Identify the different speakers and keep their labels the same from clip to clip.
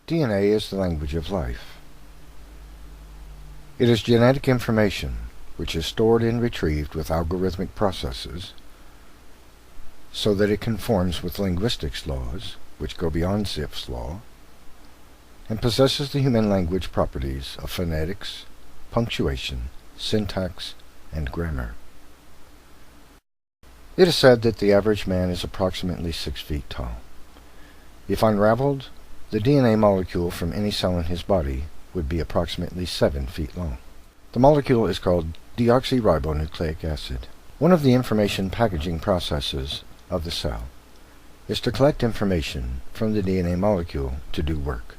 Speaker 1: DNA is the language of life. It is genetic information which is stored and retrieved with algorithmic processes so that it conforms with linguistics laws, which go beyond Zipf's law, and possesses the human language properties of phonetics, punctuation, syntax, and grammar. It is said that the average man is approximately 6 feet tall. If unraveled, the DNA molecule from any cell in his body would be approximately 7 feet long. The molecule is called deoxyribonucleic acid. One of the information packaging processes of the cell is to collect information from the DNA molecule to do work.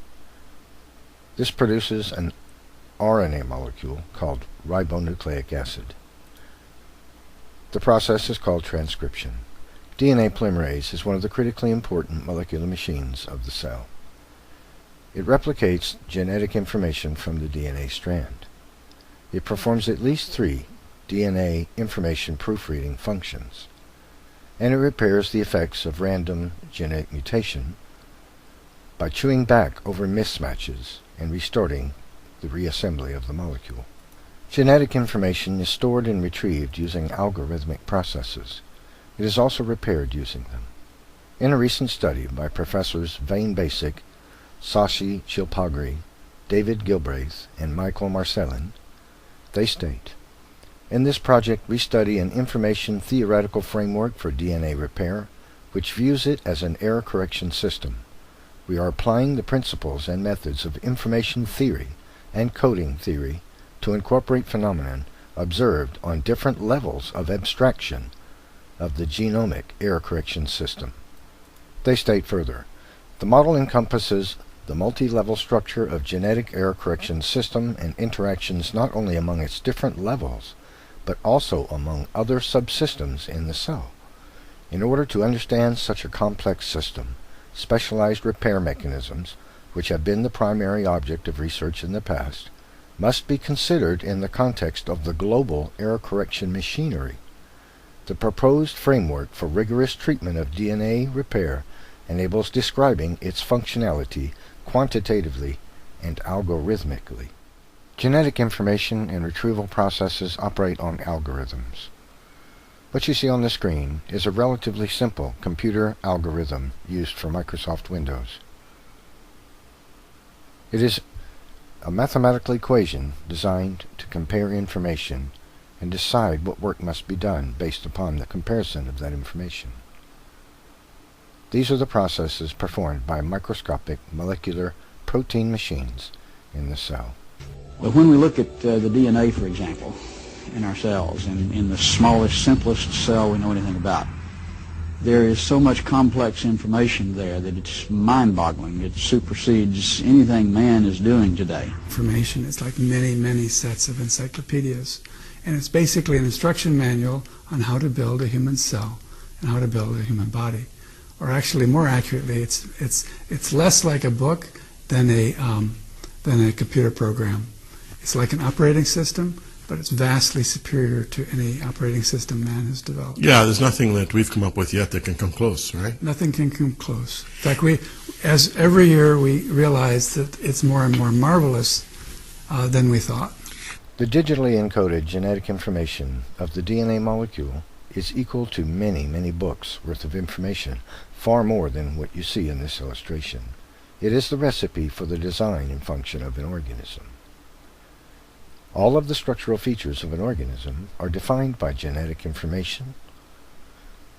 Speaker 1: This produces an RNA molecule called ribonucleic acid. The process is called transcription. DNA polymerase is one of the critically important molecular machines of the cell. It replicates genetic information from the DNA strand. It performs at least 3 DNA information proofreading functions, and it repairs the effects of random genetic mutation by chewing back over mismatches and restoring the reassembly of the molecule. Genetic information is stored and retrieved using algorithmic processes. It is also repaired using them. In a recent study by Professors Vane Basic, Sashi Chilpagri, David Gilbraith, and Michael Marcellin, they state, "In this project we study an information theoretical framework for DNA repair, which views it as an error correction system. We are applying the principles and methods of information theory and coding theory to incorporate phenomenon observed on different levels of abstraction of the genomic error correction system." They state further, "The model encompasses the multi-level structure of genetic error correction system and interactions not only among its different levels, but also among other subsystems in the cell. In order to understand such a complex system, specialized repair mechanisms, which have been the primary object of research in the past, must be considered in the context of the global error correction machinery. The proposed framework for rigorous treatment of DNA repair enables describing its functionality quantitatively and algorithmically." Genetic information and retrieval processes operate on algorithms. What you see on the screen is a relatively simple computer algorithm used for Microsoft Windows. It is a mathematical equation designed to compare information and decide what work must be done based upon the comparison of that information. These are the processes performed by microscopic molecular protein machines in the cell.
Speaker 2: But when we look at the DNA, for example, in our cells, in the smallest, simplest cell we know anything about, there is so much complex information there that it's mind-boggling. It supersedes anything man is doing today.
Speaker 3: Information is like many, many sets of encyclopedias, and it's basically an instruction manual on how to build a human cell and how to build a human body. Or actually, more accurately, it's less like a book than a computer program. It's like an operating system, but it's vastly superior to any operating system man has developed.
Speaker 4: Yeah, there's nothing that we've come up with yet that can come close, right?
Speaker 3: Nothing can come close. In fact, as every year we realize that it's more and more marvelous than we thought.
Speaker 1: The digitally encoded genetic information of the DNA molecule is equal to many, many books worth of information, far more than what you see in this illustration. It is the recipe for the design and function of an organism. All of the structural features of an organism are defined by genetic information,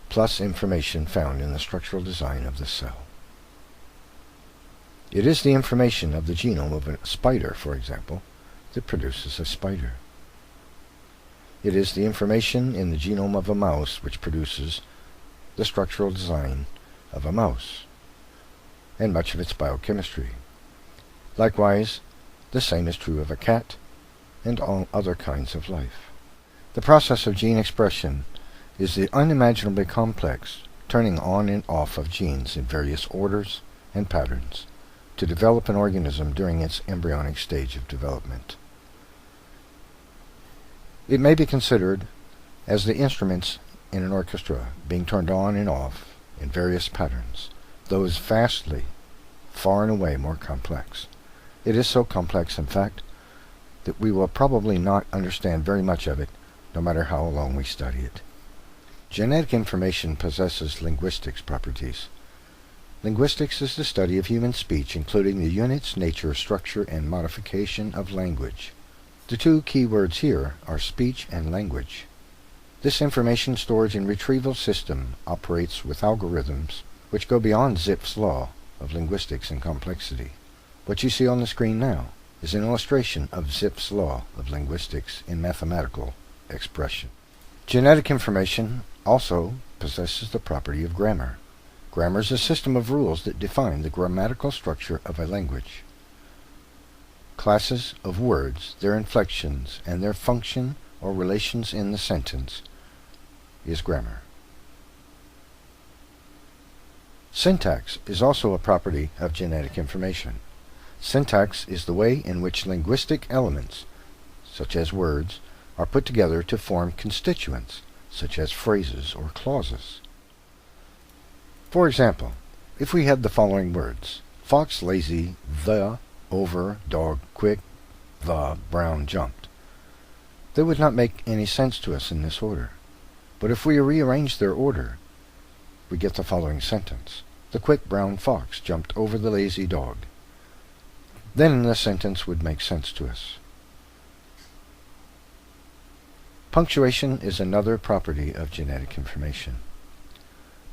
Speaker 1: plus information found in the structural design of the cell. It is the information of the genome of a spider, for example, that produces a spider. It is the information in the genome of a mouse which produces the structural design of a mouse, and much of its biochemistry. Likewise, the same is true of a cat and all other kinds of life. The process of gene expression is the unimaginably complex turning on and off of genes in various orders and patterns to develop an organism during its embryonic stage of development. It may be considered as the instruments in an orchestra being turned on and off in various patterns, those vastly far and away more complex. It is so complex, in fact, that we will probably not understand very much of it, no matter how long we study it. Genetic information possesses linguistics properties. Linguistics is the study of human speech, including the units, nature, structure, and modification of language. The two key words here are speech and language. This information storage and retrieval system operates with algorithms which go beyond Zipf's law of linguistics and complexity. What you see on the screen now is an illustration of Zipf's law of linguistics in mathematical expression. Genetic information also possesses the property of grammar. Grammar is a system of rules that define the grammatical structure of a language. Classes of words, their inflections, and their function or relations in the sentence is grammar. Syntax is also a property of genetic information. Syntax is the way in which linguistic elements, such as words, are put together to form constituents, such as phrases or clauses. For example, if we had the following words: fox lazy, the, over, dog quick, the, brown jumped, they would not make any sense to us in this order. But if we rearrange their order, we get the following sentence: the quick brown fox jumped over the lazy dog. Then the sentence would make sense to us. Punctuation is another property of genetic information.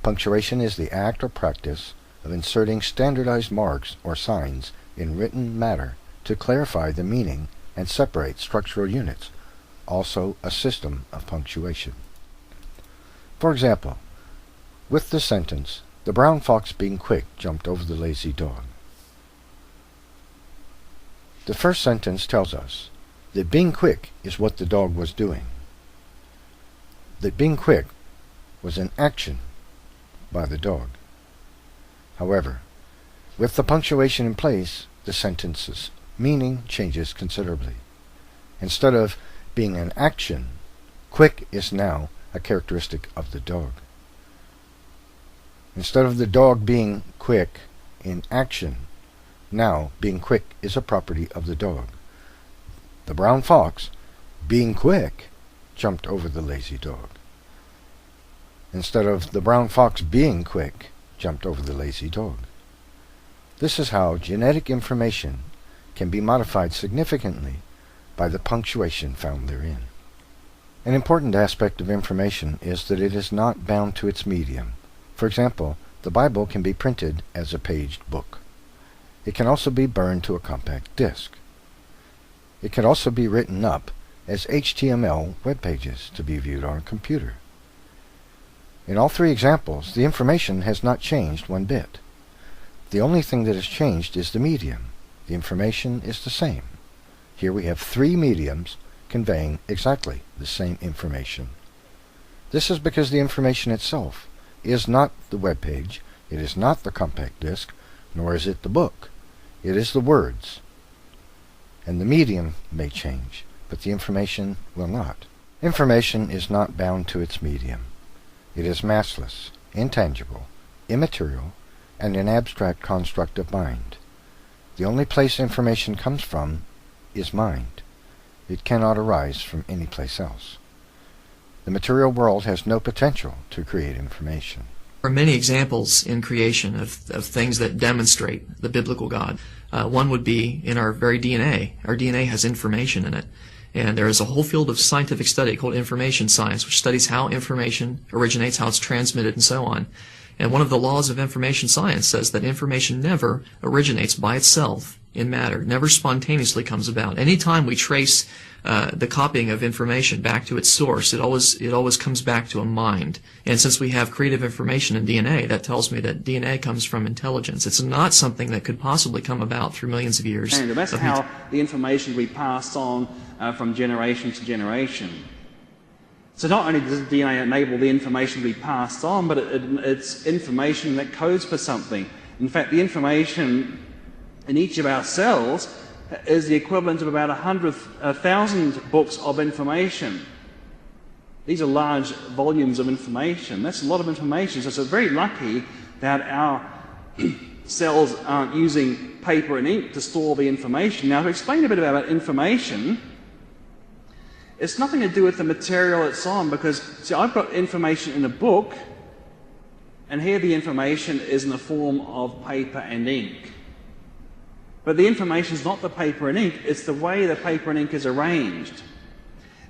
Speaker 1: Punctuation is the act or practice of inserting standardized marks or signs in written matter to clarify the meaning and separate structural units, also a system of punctuation. For example, with the sentence, the brown fox being quick jumped over the lazy dog. The first sentence tells us that being quick is what the dog was doing. That being quick was an action by the dog. However, with the punctuation in place, the sentence's meaning changes considerably. Instead of being an action, quick is now a characteristic of the dog. Instead of the dog being quick in action, now being quick is a property of the dog. The brown fox, being quick, jumped over the lazy dog. Instead of the brown fox being quick, jumped over the lazy dog. This is how genetic information can be modified significantly by the punctuation found therein. An important aspect of information is that it is not bound to its medium. For example, the Bible can be printed as a paged book. It can also be burned to a compact disc. It can also be written up as HTML web pages to be viewed on a computer. In all three examples, the information has not changed one bit. The only thing that has changed is the medium. The information is the same. Here we have three mediums conveying exactly the same information. This is because the information itself is not the web page, it is not the compact disc, nor is it the book. It is the words. And the medium may change, but the information will not. Information is not bound to its medium. It is massless, intangible, immaterial, and an abstract construct of mind. The only place information comes from is mind. It cannot arise from any place else. The material world has no potential to create information.
Speaker 5: There are many examples in creation of things that demonstrate the biblical God. One would be in our very DNA. Our DNA has information in it. And there is a whole field of scientific study called information science, which studies how information originates, how it's transmitted, and so on. And one of the laws of information science says that information never originates by itself in matter, never spontaneously comes about. Anytime we trace the copying of information back to its source, it always comes back to a mind. And since we have creative information in DNA, that tells me that DNA comes from intelligence. It's not something that could possibly come about through millions of years.
Speaker 6: And that's how the information we pass on from generation to generation. So not only does DNA enable the information to be passed on, but it's information that codes for something. In fact, the information in each of our cells is the equivalent of about 100,000 books of information. These are large volumes of information. That's a lot of information. So it's very lucky that our cells aren't using paper and ink to store the information. Now, to explain a bit about information, it's nothing to do with the material it's on, because, see, I've got information in a book, and here the information is in the form of paper and ink. But the information is not the paper and ink, it's the way the paper and ink is arranged.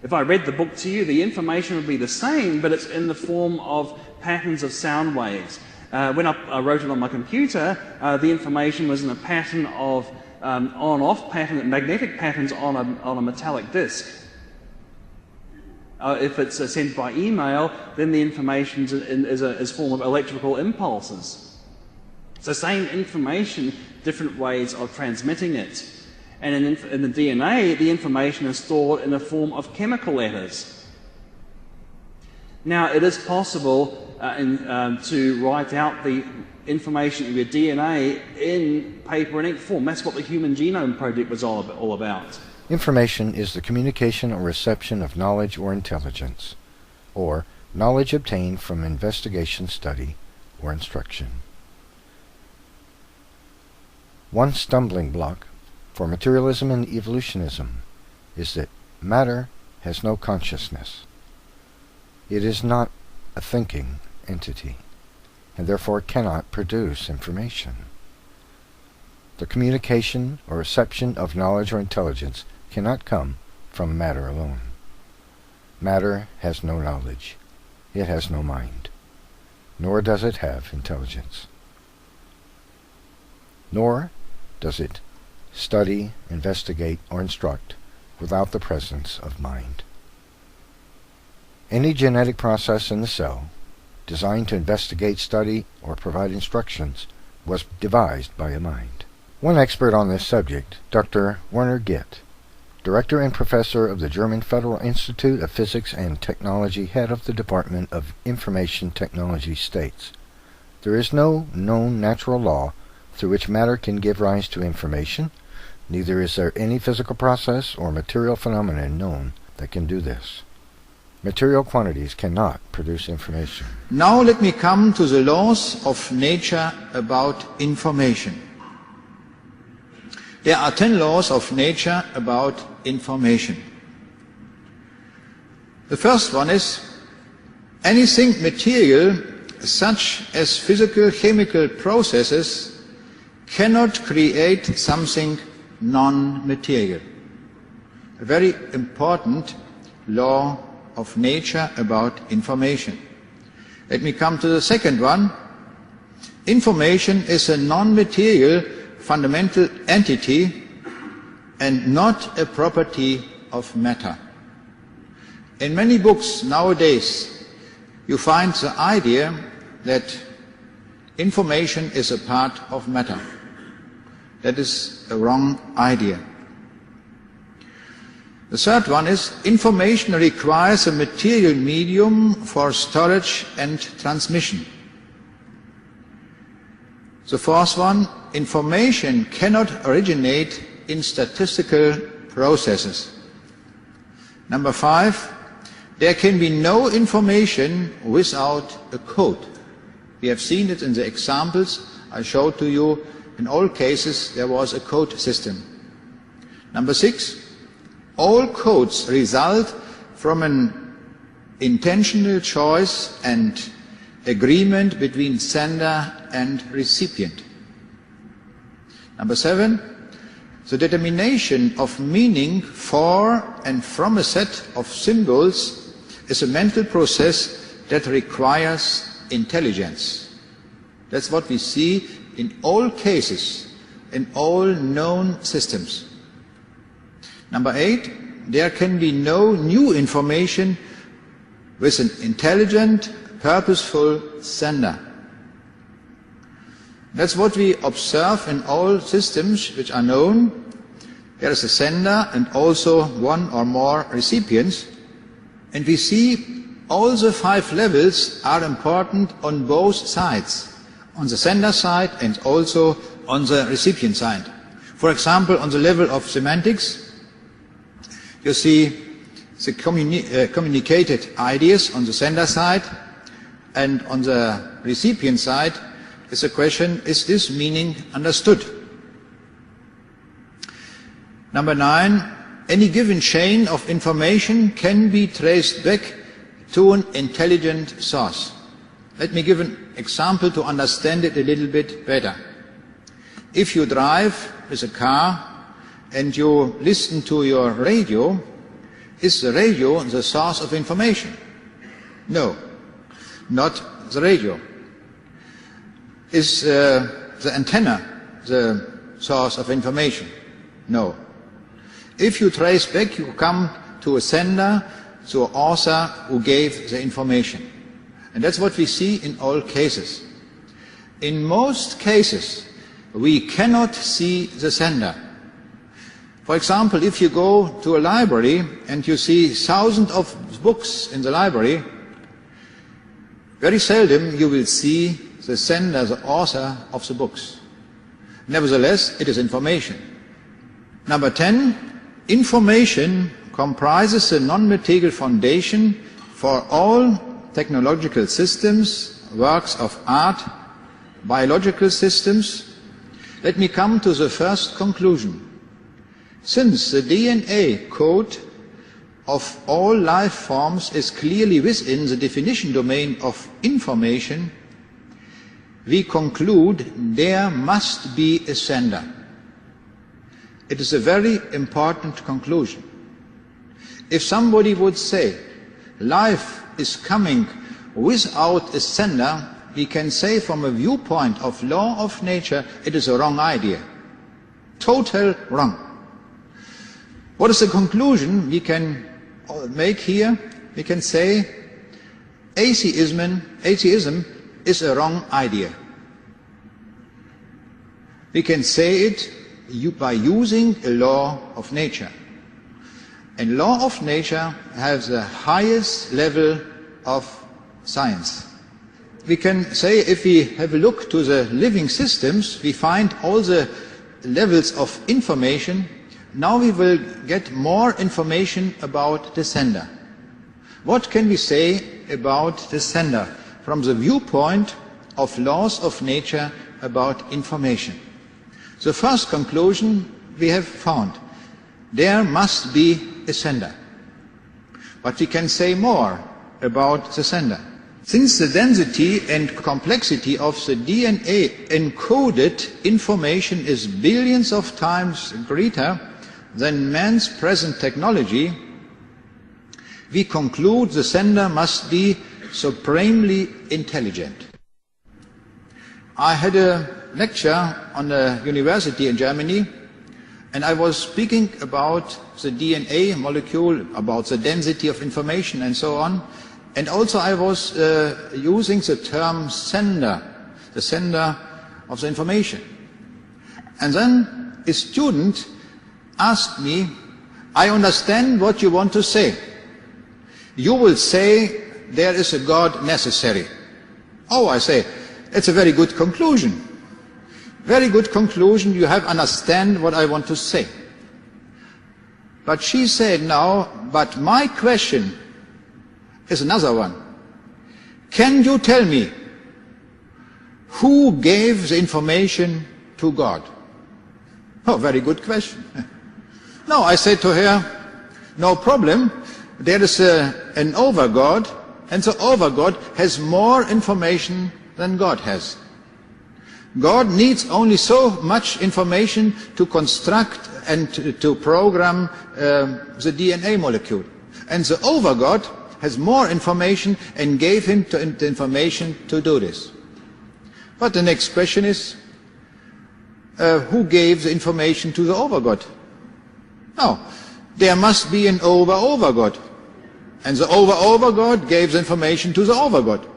Speaker 6: If I read the book to you, the information would be the same, but it's in the form of patterns of sound waves. When I wrote it on my computer, the information was in a pattern of on-off pattern, magnetic patterns on a metallic disk. If it's sent by email, then the information is a form of electrical impulses. So same information, different ways of transmitting it. And in the DNA, the information is stored in the form of chemical letters. Now, it is possible to write out the information of your DNA in paper and ink form. That's what the Human Genome Project was all about.
Speaker 1: Information is the communication or reception of knowledge or intelligence, or knowledge obtained from investigation, study, or instruction. One stumbling block for materialism and evolutionism is that matter has no consciousness. It is not a thinking entity, and therefore cannot produce information. The communication or reception of knowledge or intelligence cannot come from matter alone. Matter has no knowledge. It has no mind. Nor does it have intelligence. Nor does it study, investigate, or instruct without the presence of mind. Any genetic process in the cell designed to investigate, study, or provide instructions was devised by a mind. One expert on this subject, Dr. Werner Gitt, Director and Professor of the German Federal Institute of Physics and Technology, Head of the Department of Information Technology, states, "There is no known natural law through which matter can give rise to information, neither is there any physical process or material phenomenon known that can do this. Material quantities cannot produce information."
Speaker 7: Now let me come to the laws of nature about information. There are 10 laws of nature about information. The first one is, anything material, such as physical chemical processes, cannot create something non-material. A very important law of nature about information. Let me come to the second one. Information is a non-material fundamental entity and not a property of matter. In many books nowadays you find the idea that information is a part of matter. That is a wrong idea. The third one is, information requires a material medium for storage and transmission. The fourth one, information cannot originate in statistical processes. Number 5, there can be no information without a code. We have seen it in the examples I showed to you. In all cases there was a code system. Number 6, all codes result from an intentional choice and agreement between sender and recipient. Number 7, the determination of meaning for and from a set of symbols is a mental process that requires intelligence. That's what we see in all cases, in all known systems. Number 8, there can be no new information with an intelligent, purposeful sender. That's what we observe in all systems which are known. There is a sender and also one or more recipients. And we see all the 5 levels are important on both sides, on the sender side and also on the recipient side. For example, on the level of semantics, you see the communicated ideas on the sender side, and on the recipient side is the question, is this meaning understood? Number 9, any given chain of information can be traced back to an intelligent source. Let me give an example to understand it a little bit better. If you drive with a car and you listen to your radio, is the radio the source of information? No, not the radio. Is the antenna the source of information? No. If you trace back, you come to a sender, to an author who gave the information. And that's what we see in all cases. In most cases, we cannot see the sender. For example, if you go to a library and you see thousands of books in the library, very seldom you will see the sender, the author of the books. Nevertheless, it is information. Number 10, information comprises the non-material foundation for all technological systems, works of art, biological systems. Let me come to the first conclusion. Since the DNA code of all life forms is clearly within the definition domain of information, we conclude there must be a sender. It is a very important conclusion. If somebody would say life is coming without a sender, we can say from a viewpoint of law of nature, it is a wrong idea. Total wrong. What is the conclusion we can make here? We can say atheism is a wrong idea. We can say it by using a law of nature. And law of nature has the highest level of science. We can say if we have a look to the living systems, we find all the levels of information. Now we will get more information about the sender. What can we say about the sender from the viewpoint of laws of nature about information? The first conclusion we have found. There must be a sender. But we can say more about the sender. Since the density and complexity of the DNA encoded information is billions of times greater than man's present technology, we conclude the sender must be supremely intelligent. I had a lecture on a university in Germany, and I was speaking about the DNA molecule, about the density of information and so on. And also I was using the term sender, the sender of the information. And then a student asked me, I understand what you want to say. You will say there is a God necessary. Oh, I say, it's a very good conclusion. Very good conclusion, you have understand what I want to say. But she said now, but my question is another one. Can you tell me who gave the information to God? Oh, very good question. No, I said to her, no problem. There is an overgod, and the overgod has more information than God has. God needs only so much information to construct and to program the DNA molecule. And the overgod has more information and gave him the information to do this. But the next question is, who gave the information to the overgod? No, there must be an overgod. And the overgod gave the information to the overgod.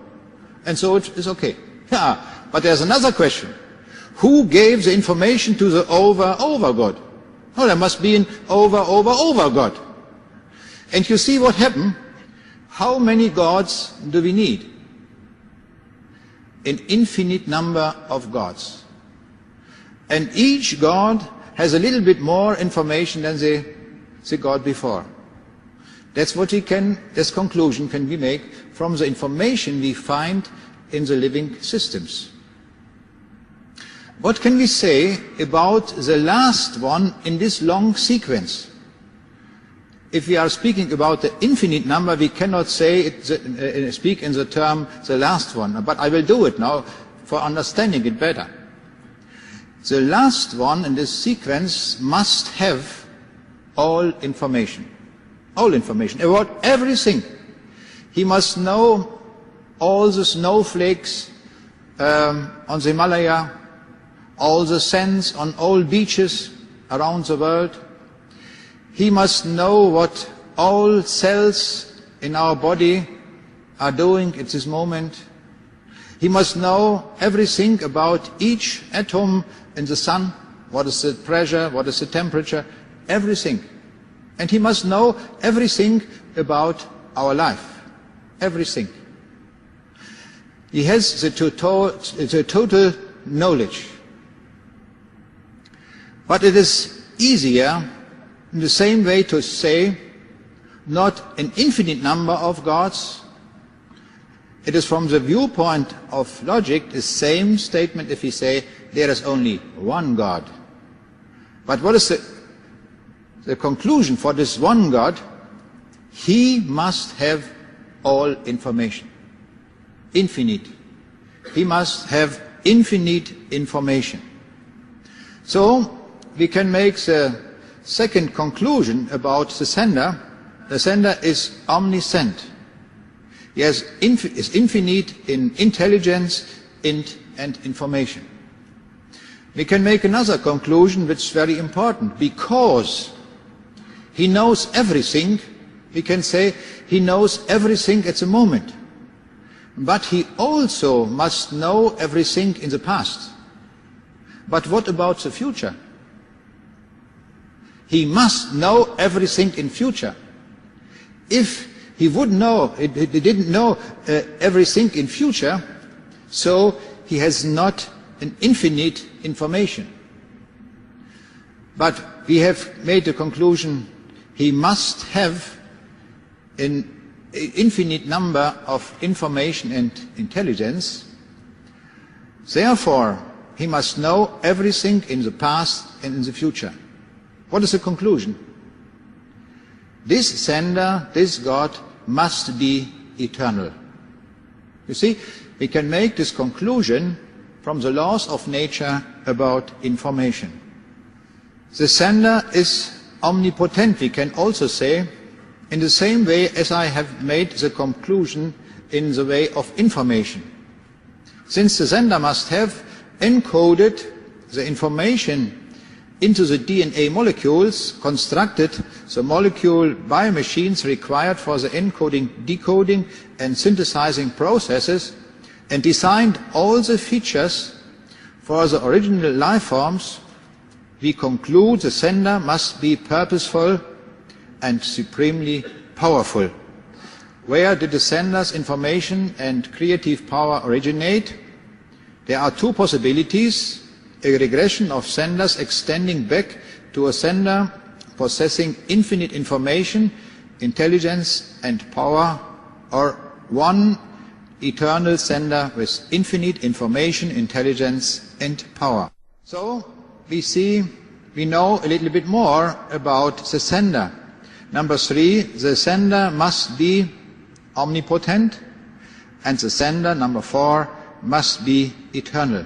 Speaker 7: And so it is okay. Yeah, but there's another question. Who gave the information to the overgod? No, there must be an overgod. And you see what happened? How many gods do we need? An infinite number of gods. And each god has a little bit more information than the god before. That's what this conclusion can we make from the information we find in the living systems. What can we say about the last one in this long sequence? If we are speaking about the infinite number, we cannot say speak in the term the last one, but I will do it now for understanding it better. The last one in this sequence must have all information about everything. He must know all the snowflakes on the Himalaya, all the sands on all beaches around the world. He must know what all cells in our body are doing at this moment. He must know everything about each atom in the sun, what is the pressure, what is the temperature, everything. And he must know everything about our life, everything. He has the total knowledge. But it is easier in the same way to say not an infinite number of gods. It is from the viewpoint of logic the same statement if we say there is only one God. But what is the conclusion for this one God? He must have all information. Infinite. He must have infinite information. So we can make the second conclusion about the sender. The sender is omniscient. He is infinite in intelligence and information. We can make another conclusion which is very important. Because he knows everything, we can say he knows everything at the moment. But he also must know everything in the past. But what about the future? He must know everything in future. If he would know, he didn't know everything in future, so he has not an infinite information. But we have made the conclusion he must have an infinite number of information and intelligence. Therefore, he must know everything in the past and in the future. What is the conclusion? This sender, this God, must be eternal. You see, we can make this conclusion from the laws of nature about information. The sender is omnipotent, we can also say, in the same way as I have made the conclusion in the way of information. Since the sender must have encoded the information into the DNA molecules, constructed the molecule biomachines required for the encoding, decoding and synthesizing processes, and designed all the features for the original life forms, we conclude the sender must be purposeful and supremely powerful. Where did the sender's information and creative power originate? There are two possibilities: a regression of senders extending back to a sender possessing infinite information, intelligence and power, or one eternal sender with infinite information, intelligence and power. So we know a little bit more about the sender. Number 3, the sender must be omnipotent, and the sender, number 4, must be eternal.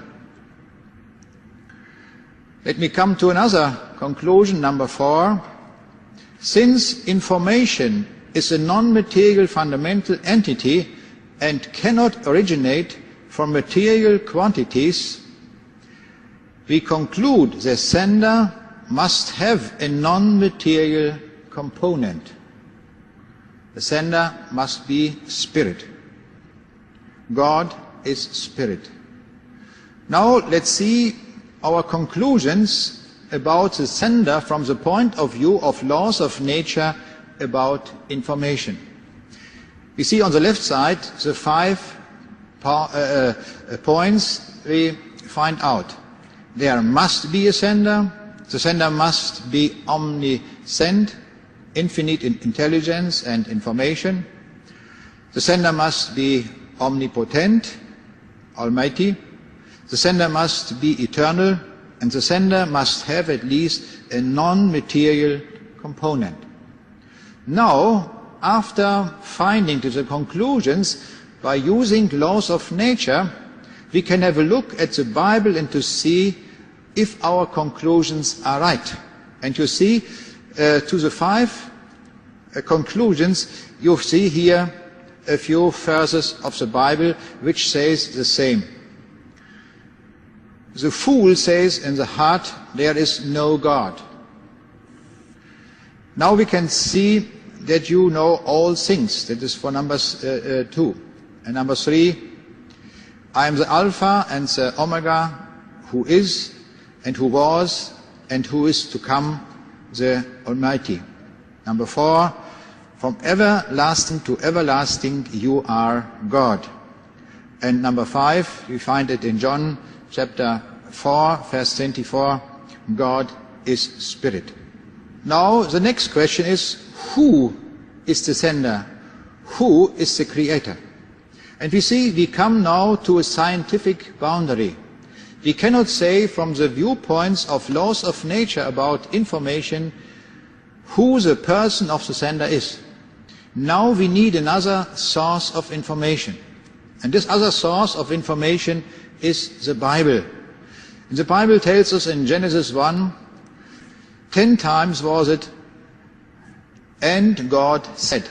Speaker 7: Let me come to another conclusion, number 4. Since information is a non-material fundamental entity and cannot originate from material quantities, we conclude the sender must have a non-material component. The sender must be spirit. God is spirit. Now let's see our conclusions about the sender from the point of view of laws of nature about information. We see on the left side the 5 points we find out. There must be a sender. The sender must be omniscient, infinite in intelligence and information. The sender must be omnipotent, almighty. The sender must be eternal, and the sender must have at least a non-material component. Now, after finding to the conclusions by using laws of nature, we can have a look at the Bible and to see if our conclusions are right. And you see, to the 5 conclusions, you see here a few verses of the Bible which says the same. The fool says in the heart, there is no God. Now we can see that you know all things. That is for number 2. And number 3, I am the Alpha and the Omega, who is and who was and who is to come, the Almighty. Number 4, from everlasting to everlasting you are God. And number 5, we find it in John chapter 4, verse 24, God is Spirit. Now the next question is, who is the sender? Who is the creator? And we see we come now to a scientific boundary. We cannot say from the viewpoints of laws of nature about information who the person of the sender is. Now we need another source of information. And this other source of information is the Bible. And the Bible tells us in Genesis 1, 10 times was it, and God said.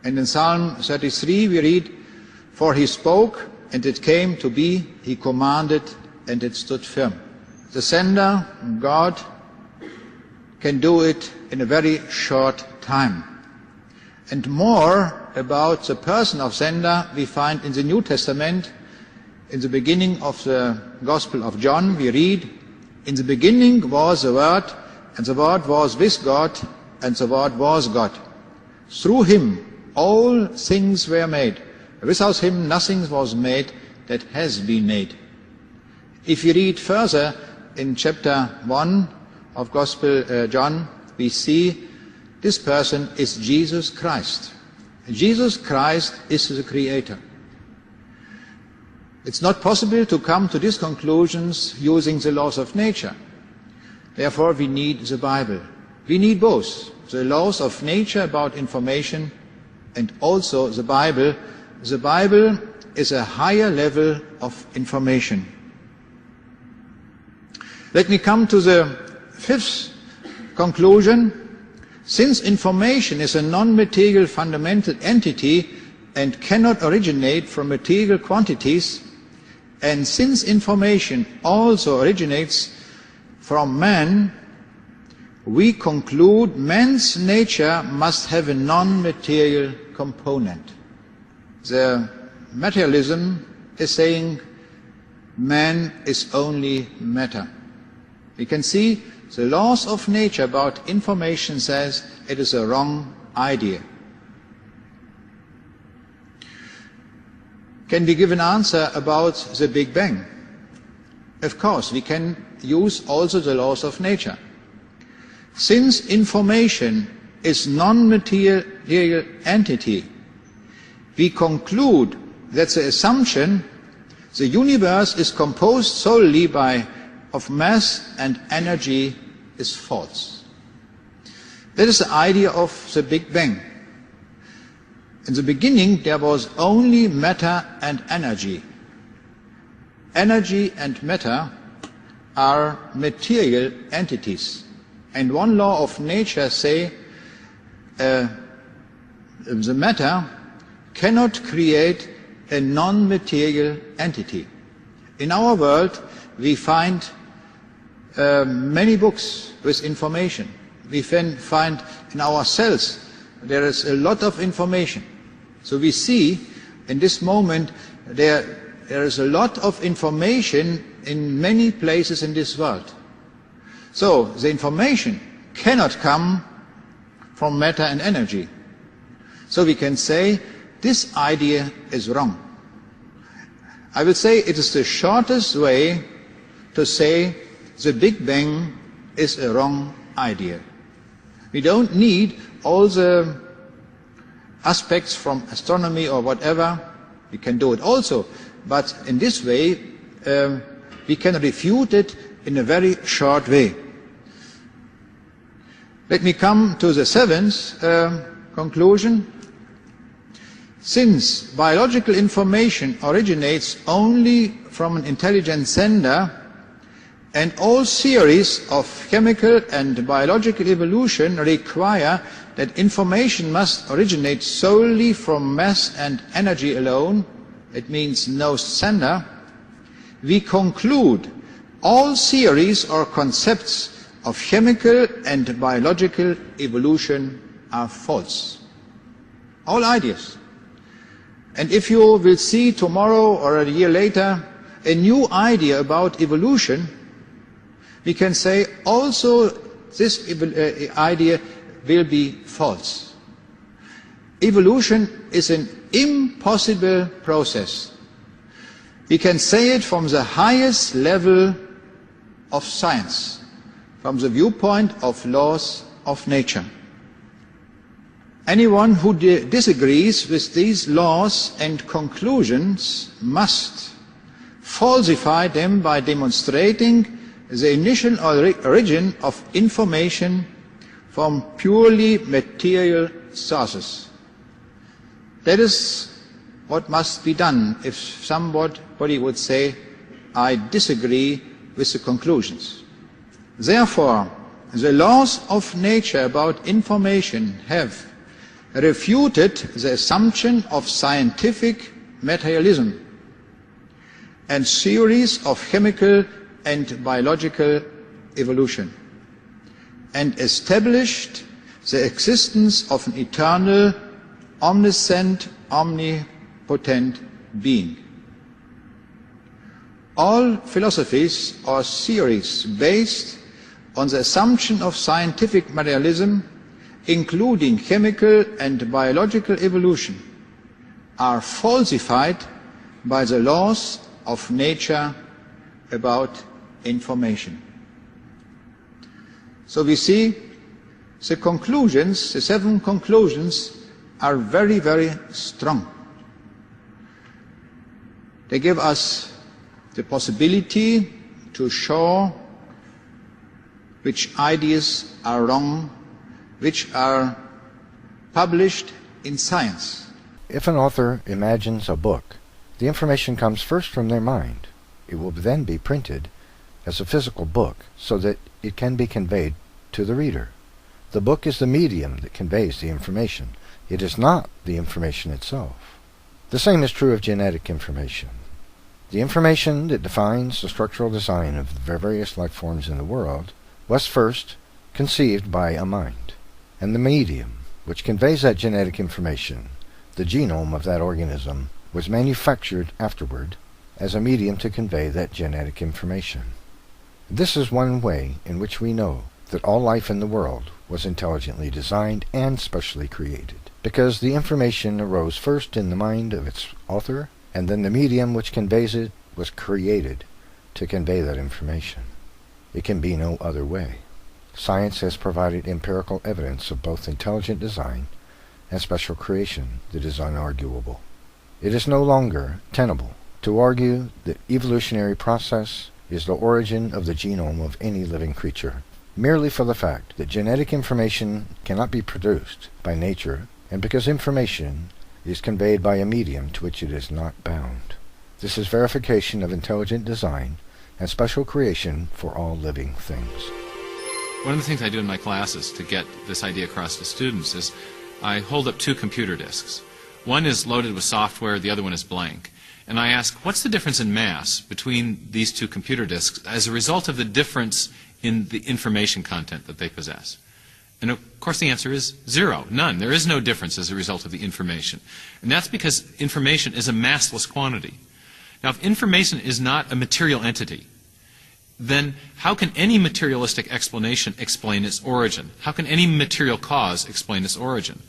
Speaker 7: And in Psalm 33 we read, for he spoke, and it came to be, he commanded, and it stood firm. The sender, God, can do it in a very short time. And more about the person of sender we find in the New Testament. In the beginning of the Gospel of John we read, in the beginning was the Word, and the Word was with God, and the Word was God. Through him all things were made. Without him nothing was made that has been made. If you read further in chapter 1 of Gospel John, we see this person is Jesus Christ. Jesus Christ is the Creator. It's not possible to come to these conclusions using the laws of nature. Therefore we need the Bible. We need both the laws of nature about information and also the Bible. The Bible is a higher level of information. Let me come to the 5th conclusion. Since information is a non-material fundamental entity and cannot originate from material quantities, and since information also originates from man, we conclude man's nature must have a non-material component. The materialism is saying man is only matter. We can see the laws of nature about information says it is a wrong idea. Can we give an answer about the Big Bang? Of course, we can use also the laws of nature. Since information is non-material entity, we conclude that the assumption the universe is composed solely of mass and energy is false. That is the idea of the Big Bang. In the beginning there was only matter and energy. Energy and matter are material entities. And one law of nature say the matter cannot create a non-material entity. In our world we find many books with information. We find in our cells there is a lot of information. So we see in this moment there is a lot of information in many places in this world. So the information cannot come from matter and energy. So we can say this idea is wrong. I will say it is the shortest way to say the Big Bang is a wrong idea. We don't need all the aspects from astronomy or whatever. We can do it also, but in this way we can refute it in a very short way. Let me come to the seventh conclusion. Since biological information originates only from an intelligent sender, and all theories of chemical and biological evolution require that information must originate solely from mass and energy alone, it means no sender, we conclude all theories or concepts of chemical and biological evolution are false. All ideas. And if you will see tomorrow or a year later a new idea about evolution, we can say also this idea will be false. Evolution is an impossible process. We can say it from the highest level of science, from the viewpoint of laws of nature. Anyone who disagrees with these laws and conclusions must falsify them by demonstrating the initial origin of information from purely material sources. That is what must be done if somebody would say, I disagree with the conclusions. Therefore, the laws of nature about information have refuted the assumption of scientific materialism and theories of chemical and biological evolution, and established the existence of an eternal, omniscient, omnipotent being. All philosophies or theories based on the assumption of scientific materialism, including chemical and biological evolution, are falsified by the laws of nature about information. So we see the conclusions, the 7 conclusions, are very, very strong. They give us the possibility to show which ideas are wrong, which are published in science.
Speaker 1: If an author imagines a book, the information comes first from their mind. It will then be printed as a physical book so that it can be conveyed to the reader. The book is the medium that conveys the information. It is not the information itself. The same is true of genetic information. The information that defines the structural design of the various life forms in the world was first conceived by a mind, and the medium which conveys that genetic information, the genome of that organism, was manufactured afterward as a medium to convey that genetic information. This is one way in which we know that all life in the world was intelligently designed and specially created, because the information arose first in the mind of its author, and then the medium which conveys it was created to convey that information. It can be no other way. Science has provided empirical evidence of both intelligent design and special creation that is unarguable. It is no longer tenable to argue that evolutionary process is the origin of the genome of any living creature, merely for the fact that genetic information cannot be produced by nature, and because information is conveyed by a medium to which it is not bound. This is verification of intelligent design and special creation for all living things.
Speaker 8: One of the things I do in my classes to get this idea across to students is I hold up 2 computer disks. One is loaded with software, the other one is blank. And I ask, what's the difference in mass between these 2 computer disks as a result of the difference in the information content that they possess? And of course the answer is 0, none. There is no difference as a result of the information. And that's because information is a massless quantity. Now, if information is not a material entity, then how can any materialistic explanation explain its origin? How can any material cause explain its origin?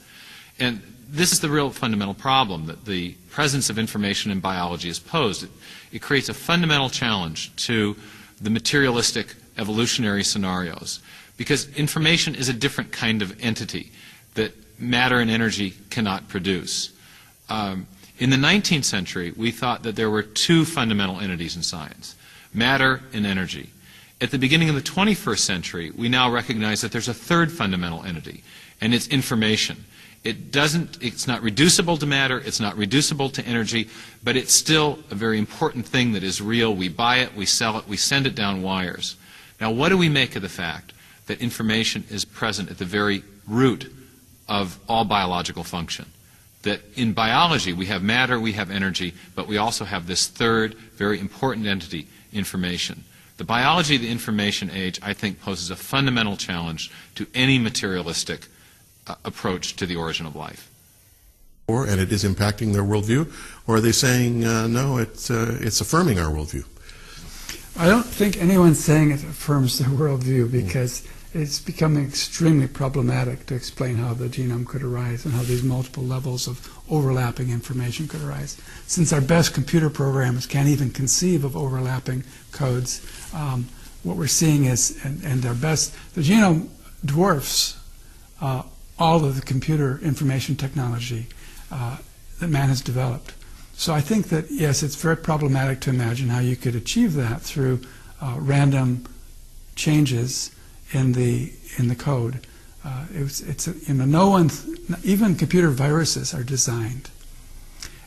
Speaker 8: And this is the real fundamental problem that the presence of information in biology has posed. It creates a fundamental challenge to the materialistic evolutionary scenarios, because information is a different kind of entity that matter and energy cannot produce. In the 19th century, we thought that there were two fundamental entities in science, matter and energy. At the beginning of the 21st century, we now recognize that there's a third fundamental entity, and it's information. It's not reducible to matter, it's not reducible to energy, but it's still a very important thing that is real. We buy it, we sell it, we send it down wires. Now, what do we make of the fact that information is present at the very root of all biological function? That in biology we have matter, we have energy, but we also have this third very important entity, information. The biology of the information age, I think, poses a fundamental challenge to any materialistic approach to the origin of life.
Speaker 4: And it is impacting their worldview? Or are they saying, no, it's affirming our worldview?
Speaker 3: I don't think anyone's saying it affirms their worldview, because it's becoming extremely problematic to explain how the genome could arise and how these multiple levels of overlapping information could arise. Since our best computer programs can't even conceive of overlapping codes, what we're seeing is, and our best, the genome dwarfs all of the computer information technology that man has developed. So I think that, yes, it's very problematic to imagine how you could achieve that through random changes in the code. No one, even computer viruses are designed,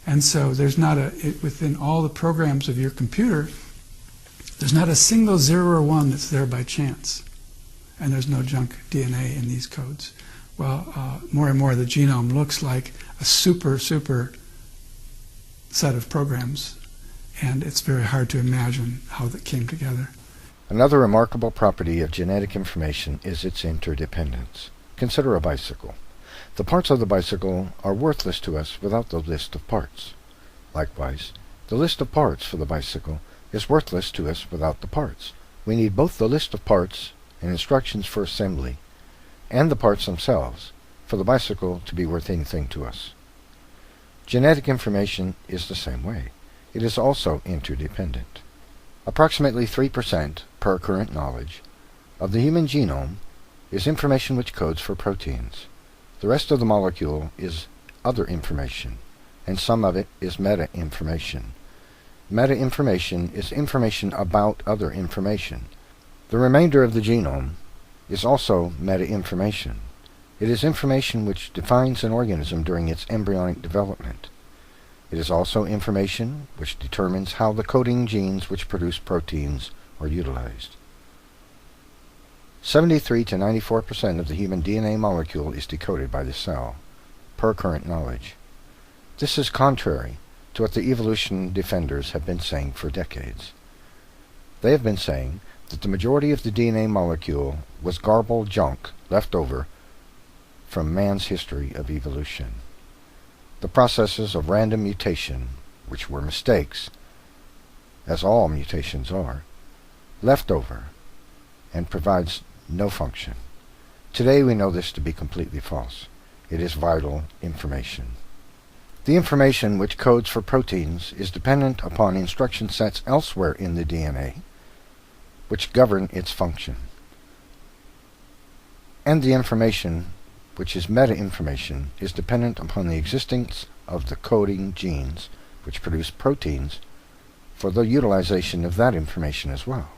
Speaker 3: and so there's not within all the programs of your computer, there's not a single 0 or 1 that's there by chance, and there's no junk DNA in these codes. Well, more and more the genome looks like a super set of programs, and it's very hard to imagine how that came together.
Speaker 1: Another remarkable property of genetic information is its interdependence. Consider a bicycle. The parts of the bicycle are worthless to us without the list of parts. Likewise, the list of parts for the bicycle is worthless to us without the parts. We need both the list of parts and instructions for assembly, and the parts themselves, for the bicycle to be worth anything to us. Genetic information is the same way. It is also interdependent. Approximately 3%, per current knowledge, of the human genome is information which codes for proteins. The rest of the molecule is other information, and some of it is meta-information. Meta-information is information about other information. The remainder of the genome is also meta-information. It is information which defines an organism during its embryonic development. It is also information which determines how the coding genes which produce proteins are utilized. 73 to 94% of the human DNA molecule is decoded by the cell, per current knowledge. This is contrary to what the evolution defenders have been saying for decades. They have been saying that the majority of the DNA molecule was garbled junk left over from man's history of evolution. The processes of random mutation, which were mistakes, as all mutations are, left over, and provides no function. Today we know this to be completely false. It is vital information. The information which codes for proteins is dependent upon instruction sets elsewhere in the DNA, which govern its function. And the information which is meta-information is dependent upon the existence of the coding genes which produce proteins for the utilization of that information as well.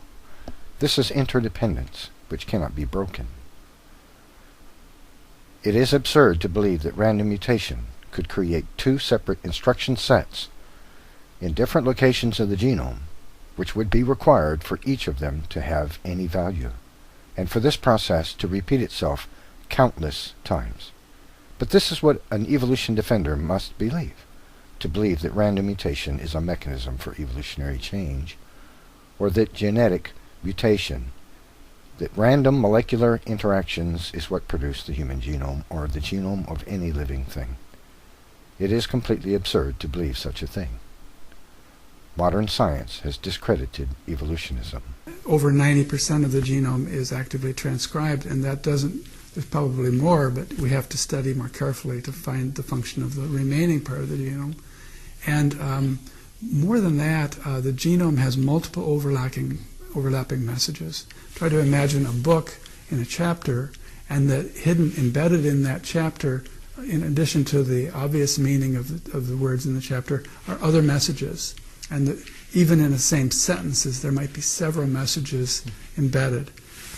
Speaker 1: This is interdependence, which cannot be broken. It is absurd to believe that random mutation could create two separate instruction sets in different locations of the genome, which would be required for each of them to have any value, and for this process to repeat itself countless times. But this is what an evolution defender must believe, to believe that random mutation is a mechanism for evolutionary change, or that genetic mutation, that random molecular interactions is what produce the human genome, or the genome of any living thing. It is completely absurd to believe such a thing. Modern science has discredited evolutionism.
Speaker 3: Over 90% of the genome is actively transcribed, and that doesn't, there's probably more, but we have to study more carefully to find the function of the remaining part of the genome. And more than that, the genome has multiple overlapping messages. Try to imagine a book in a chapter, and that embedded in that chapter in addition to the obvious meaning of the words in the chapter, are other messages. And even in the same sentences, there might be several messages embedded.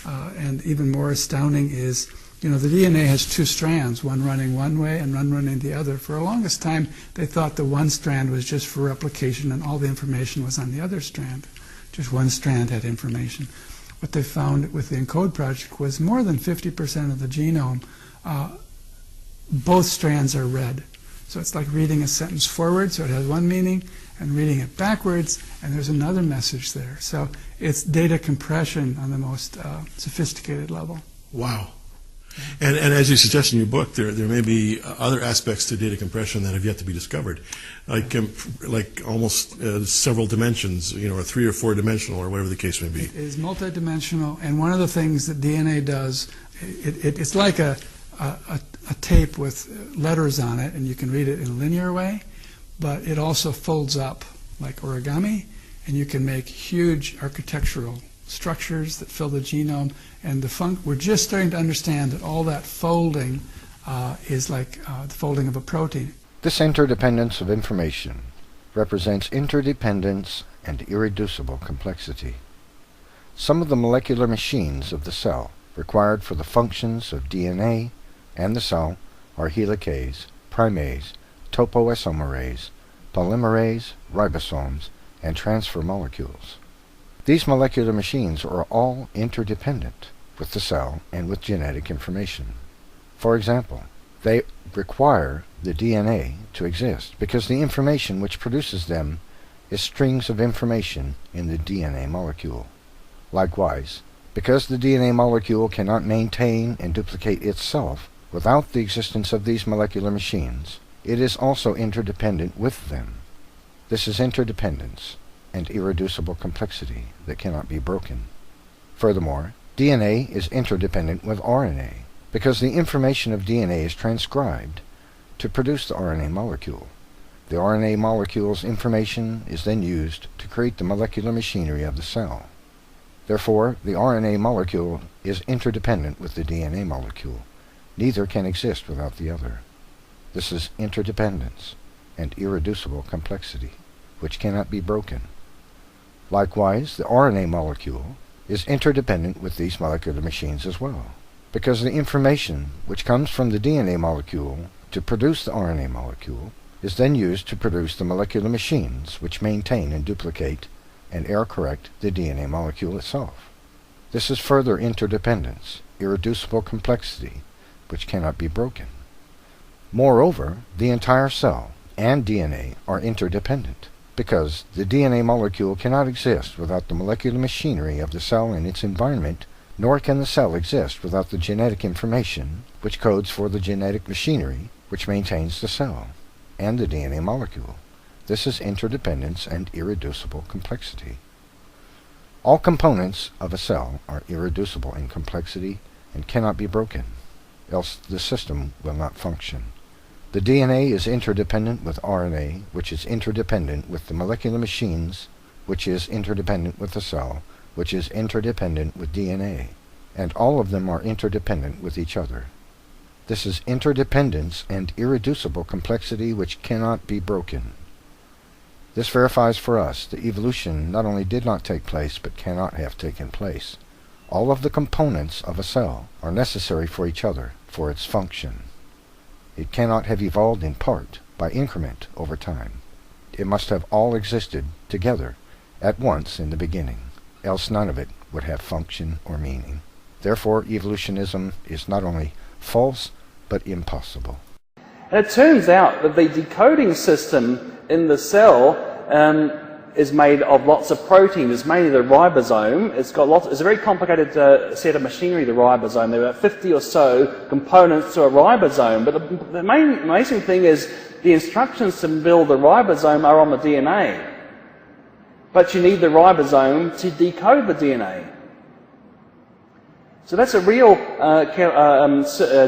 Speaker 3: And even more astounding is, the DNA has two strands, one running one way and one running the other. For the longest time, they thought the one strand was just for replication and all the information was on the other strand. Just one strand had information. What they found with the ENCODE project was more than 50% of the genome, both strands are read. So it's like reading a sentence forward, so it has one meaning, and reading it backwards, and there's another message there. So it's data compression on the most sophisticated level.
Speaker 4: Wow. And as you suggest in your book, there may be other aspects to data compression that have yet to be discovered, like almost several dimensions, or 3 or 4 dimensional, or whatever the case may be.
Speaker 3: It is multidimensional, and one of the things that DNA does, it's like a tape with letters on it, and you can read it in a linear way, but it also folds up like origami, and you can make huge architectural structures that fill the genome, and we're just starting to understand that all that folding is like the folding of a protein.
Speaker 1: This interdependence of information represents interdependence and irreducible complexity. Some of the molecular machines of the cell required for the functions of DNA and the cell are helicase, primase, topoisomerase, polymerase, ribosomes, and transfer molecules. These molecular machines are all interdependent with the cell and with genetic information. For example, they require the DNA to exist because the information which produces them is strings of information in the DNA molecule. Likewise, because the DNA molecule cannot maintain and duplicate itself without the existence of these molecular machines, it is also interdependent with them. This is interdependence and irreducible complexity that cannot be broken. Furthermore, DNA is interdependent with RNA because the information of DNA is transcribed to produce the RNA molecule. The RNA molecule's information is then used to create the molecular machinery of the cell. Therefore, the RNA molecule is interdependent with the DNA molecule. Neither can exist without the other. This is interdependence and irreducible complexity, which cannot be broken. Likewise, the RNA molecule is interdependent with these molecular machines as well, because the information which comes from the DNA molecule to produce the RNA molecule is then used to produce the molecular machines which maintain and duplicate and error-correct the DNA molecule itself. This is further interdependence, irreducible complexity, which cannot be broken. Moreover, the entire cell and DNA are interdependent, because the DNA molecule cannot exist without the molecular machinery of the cell and its environment, nor can the cell exist without the genetic information which codes for the genetic machinery which maintains the cell and the DNA molecule. This is interdependence and irreducible complexity. All components of a cell are irreducible in complexity and cannot be broken, else the system will not function. The DNA is interdependent with RNA, which is interdependent with the molecular machines, which is interdependent with the cell, which is interdependent with DNA, and all of them are interdependent with each other. This is interdependence and irreducible complexity which cannot be broken. This verifies for us that evolution not only did not take place, but cannot have taken place. All of the components of a cell are necessary for each other, for its function. It cannot have evolved in part, by increment, over time. It must have all existed together, at once in the beginning, else none of it would have function or meaning. Therefore, evolutionism is not only false, but impossible.
Speaker 6: And it turns out that the decoding system in the cell is made of lots of protein. It's mainly the ribosome. It's a very complicated set of machinery, the ribosome. There are about 50 or so components to a ribosome. But the main amazing thing is the instructions to build the ribosome are on the DNA. But you need the ribosome to decode the DNA. So that's a real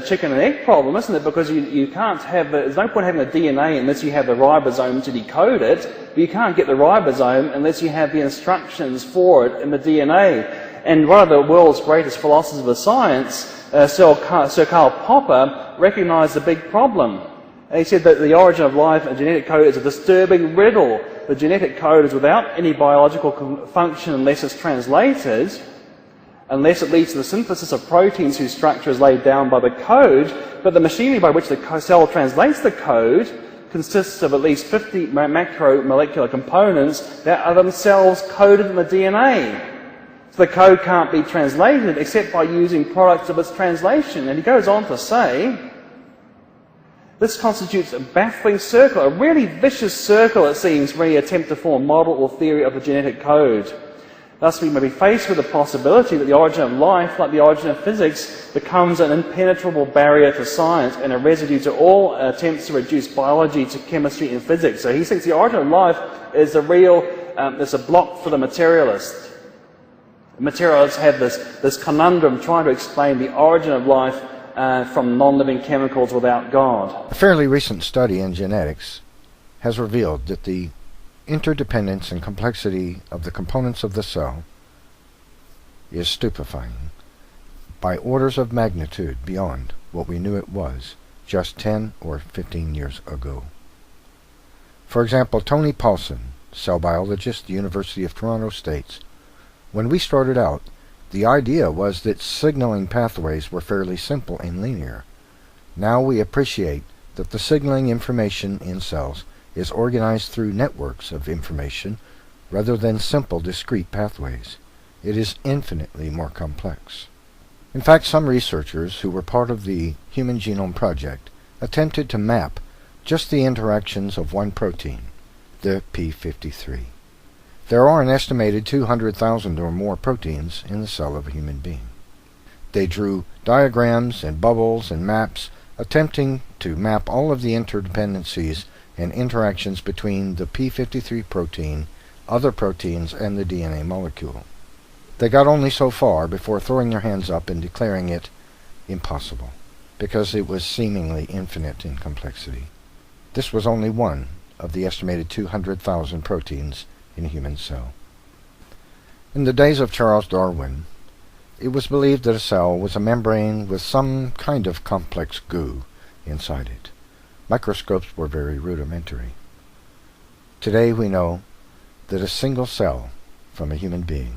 Speaker 6: chicken and egg problem, isn't it? Because you can't have, there's no point having the DNA unless you have the ribosome to decode it, but you can't get the ribosome unless you have the instructions for it in the DNA. And one of the world's greatest philosophers of science, Sir Karl Popper, recognized the big problem. And he said that the origin of life and genetic code is a disturbing riddle. The genetic code is without any biological function unless it's translated, unless it leads to the synthesis of proteins whose structure is laid down by the code, but the machinery by which the cell translates the code consists of at least 50 macromolecular components that are themselves coded in the DNA. So the code can't be translated except by using products of its translation. And he goes on to say, this constitutes a baffling circle, a really vicious circle, it seems, when you attempt to form a model or theory of the genetic code. Thus, we may be faced with the possibility that the origin of life, like the origin of physics, becomes an impenetrable barrier to science and a residue to all attempts to reduce biology to chemistry and physics. So he thinks the origin of life is a real, it's a block for the materialist. The materialists have this conundrum trying to explain the origin of life from non-living chemicals without God.
Speaker 1: A fairly recent study in genetics has revealed that the interdependence and complexity of the components of the cell is stupefying, by orders of magnitude beyond what we knew it was just 10 or 15 years ago. For example, Tony Paulson, cell biologist at the University of Toronto, states, "When we started out, the idea was that signaling pathways were fairly simple and linear. Now we appreciate that the signaling information in cells is organized through networks of information rather than simple discrete pathways. It is infinitely more complex." In fact, some researchers who were part of the Human Genome Project attempted to map just the interactions of one protein, the p53. There are an estimated 200,000 or more proteins in the cell of a human being. They drew diagrams and bubbles and maps attempting to map all of the interdependencies and interactions between the p53 protein, other proteins, and the DNA molecule. They got only so far before throwing their hands up and declaring it impossible, because it was seemingly infinite in complexity. This was only one of the estimated 200,000 proteins in a human cell. In the days of Charles Darwin, it was believed that a cell was a membrane with some kind of complex goo inside it. Microscopes were very rudimentary. Today we know that a single cell from a human being,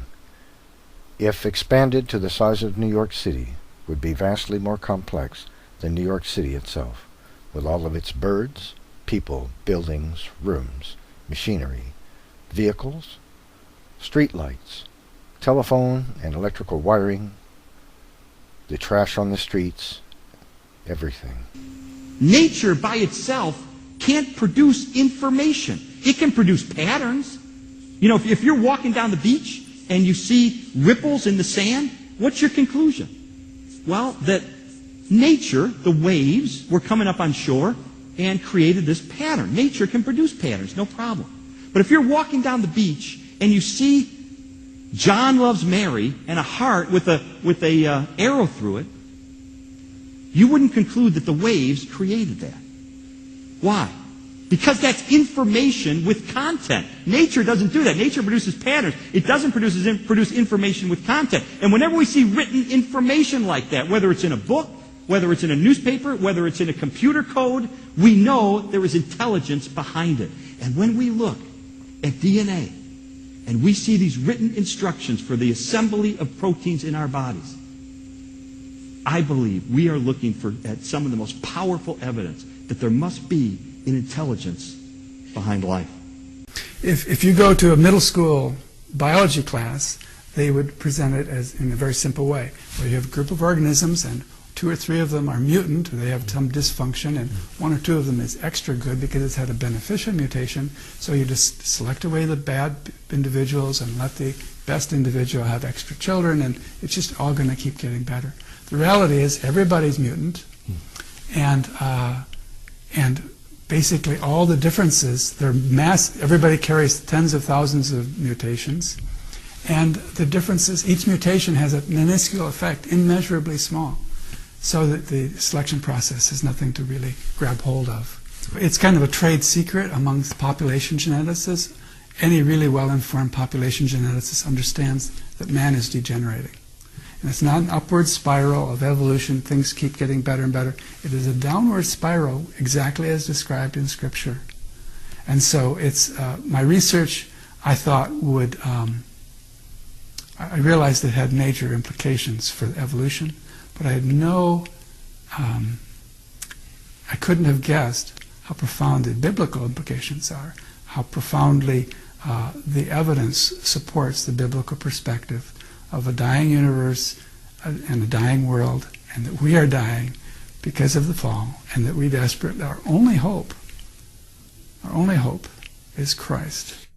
Speaker 1: if expanded to the size of New York City, would be vastly more complex than New York City itself, with all of its birds, people, buildings, rooms, machinery, vehicles, street lights, telephone and electrical wiring, the trash on the streets, everything.
Speaker 9: Nature by itself can't produce information. It can produce patterns. You know, if you're walking down the beach and you see ripples in the sand, what's your conclusion? Well, that nature, the waves, were coming up on shore and created this pattern. Nature can produce patterns, no problem. But if you're walking down the beach and you see John loves Mary and a heart with a arrow through it, you wouldn't conclude that the waves created that. Why? Because that's information with content. Nature doesn't do that. Nature produces patterns. It doesn't produce information with content. And whenever we see written information like that, whether it's in a book, whether it's in a newspaper, whether it's in a computer code, we know there is intelligence behind it. And when we look at DNA and we see these written instructions for the assembly of proteins in our bodies, I believe we are looking at some of the most powerful evidence that there must be an intelligence behind life.
Speaker 3: If you go to a middle school biology class, they would present it as in a very simple way, where you have a group of organisms and 2 or 3 of them are mutant, they have some dysfunction, and 1 or 2 of them is extra good because it's had a beneficial mutation, so you just select away the bad individuals and let the best individual have extra children, and it's just all going to keep getting better. The reality is everybody's mutant, and basically all the differences, they're everybody carries tens of thousands of mutations, and the differences, each mutation has a minuscule effect, immeasurably small, so that the selection process is nothing to really grab hold of. It's kind of a trade secret amongst population geneticists, any really well-informed population geneticist understands that man is degenerating. And it's not an upward spiral of evolution, things keep getting better and better. It is a downward spiral, exactly as described in Scripture. And so it's my research, I thought, would I realized it had major implications for evolution, but I had I couldn't have guessed how profound the biblical implications are, how profoundly the evidence supports the biblical perspective of a dying universe and a dying world, and that we are dying because of the fall, and that we desperately, our only hope is Christ.